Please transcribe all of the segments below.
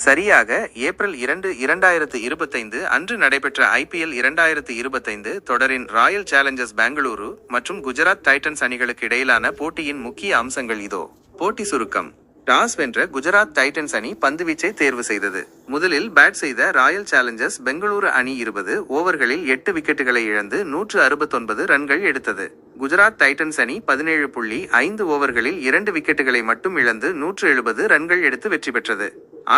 சரியாக ஏப்ரல் 2, 2025 அன்று நடைபெற்ற IPL 2025 தொடரின் ராயல் சேலஞ்சர்ஸ் பெங்களூரு மற்றும் குஜராத் டைட்டன்ஸ் அணிகளுக்கு இடையிலான போட்டியின் முக்கிய அம்சங்கள் இதோ. போட்டி சுருக்கம். டாஸ் வென்ற குஜராத் டைட்டன்ஸ் அணி பந்துவீச்சை தேர்வு செய்தது. முதலில் பேட் செய்த ராயல் சேலஞ்சர்ஸ் பெங்களூரு அணி 20 ஓவர்களில் 8 விக்கெட்டுகளை இழந்து 169 ரன்கள் எடுத்தது. குஜராத் டைட்டன்ஸ் அணி 17.5 ஓவர்களில் 2 விக்கெட்டுகளை மட்டும் இழந்து 170 ரன்கள் எடுத்து வெற்றி பெற்றது.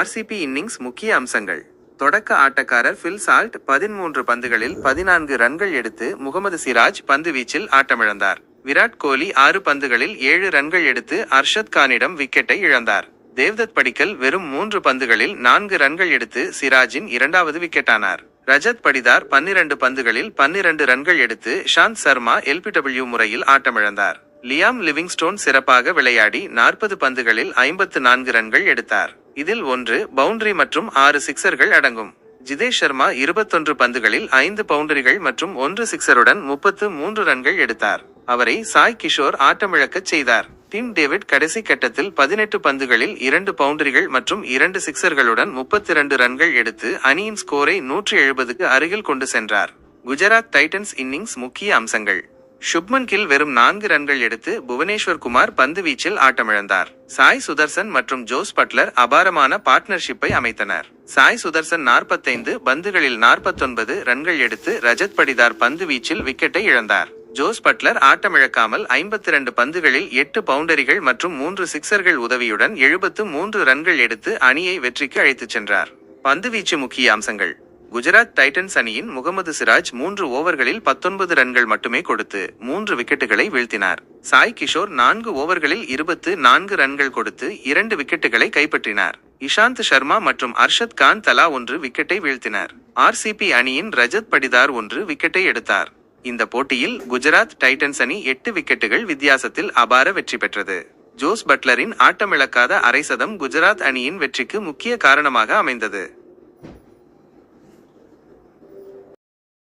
RCB இன்னிங்ஸ் முக்கிய அம்சங்கள். தொடக்க ஆட்டக்காரர் பில் சால்ட் 13 பந்துகளில் 14 ரன்கள் எடுத்து முகமது சிராஜ் பந்து வீச்சில் ஆட்டமிழந்தார். விராட் கோலி 6 பந்துகளில் 7 ரன்கள் எடுத்து அர்ஷத் கானிடம் விக்கெட்டை இழந்தார். தேவ்தத் படிக்கல் வெறும் 3 பந்துகளில் 4 ரன்கள் எடுத்து சிராஜின் இரண்டாவது விக்கெட்டானார். ரஜத் படிதார் 12 பந்துகளில் 12 ரன்கள் எடுத்து ஷாந்த் சர்மா LBW முறையில் ஆட்டமிழந்தார். லியாம் லிவிங்ஸ்டோன் சிறப்பாக விளையாடி 40 பந்துகளில் 54 ரன்கள் எடுத்தார். இதில் 1 பவுண்டரி மற்றும் 6 சிக்சர்கள் அடங்கும். ஜிதேஷ் சர்மா 21 பந்துகளில் 5 பவுண்டரிகள் மற்றும் 1 சிக்சருடன் 33 ரன்கள் எடுத்தார். அவரை சாய் கிஷோர் ஆட்டமிழக்கச் செய்தார். டிம் டேவிட் கடைசி கட்டத்தில் 18 பந்துகளில் 2 பவுண்டரிகள் மற்றும் 2 சிக்சர்களுடன் 32 ரன்கள் எடுத்து அணியின் ஸ்கோரை 170க்கு அருகில் கொண்டு சென்றார். குஜராத் டைட்டன்ஸ் இன்னிங்ஸ் முக்கிய அம்சங்கள். சுப்மன் கில் வெறும் 4 ரன்கள் எடுத்து புவனேஸ்வர் குமார் பந்து வீச்சில் ஆட்டமிழந்தார். சாய் சுதர்சன் மற்றும் ஜோஸ் பட்லர் அபாரமான பார்ட்னர்ஷிப்பை அமைத்தனர். சாய் சுதர்சன் 45 பந்துகளில் 49 ரன்கள் எடுத்து ரஜத் படிதார் பந்து வீச்சில் விக்கெட்டை இழந்தார். ஜோஸ் பட்லர் ஆட்டமிழக்காமல் 52 பந்துகளில் 8 பவுண்டரிகள் மற்றும் 3 சிக்சர்கள் உதவியுடன் 73 ரன்கள் எடுத்து அணியை வெற்றிக்கு அழைத்துச் சென்றார். பந்துவீச்சு முக்கிய அம்சங்கள். குஜராத் டைட்டன்ஸ் அணியின் முகமது சிராஜ் 3 ஓவர்களில் 19 ரன்கள் மட்டுமே கொடுத்து 3 விக்கெட்டுகளை வீழ்த்தினார். சாய் கிஷோர் 4 ஓவர்களில் 24 ரன்கள் கொடுத்து 2 விக்கெட்டுகளை கைப்பற்றினார். இஷாந்த் சர்மா மற்றும் அர்ஷத் கான் தலா 1 விக்கெட்டை வீழ்த்தினர். RCB அணியின் ரஜத் படிதார் 1 விக்கெட்டை எடுத்தார். இந்த போட்டியில் குஜராத் டைட்டன்ஸ் அணி 8 விக்கெட்டுகள் வித்தியாசத்தில் அபார வெற்றி பெற்றது. ஜோஸ் பட்லரின் ஆட்டமிழக்காத அரை சதம் குஜராத் அணியின் வெற்றிக்கு முக்கிய காரணமாக அமைந்தது.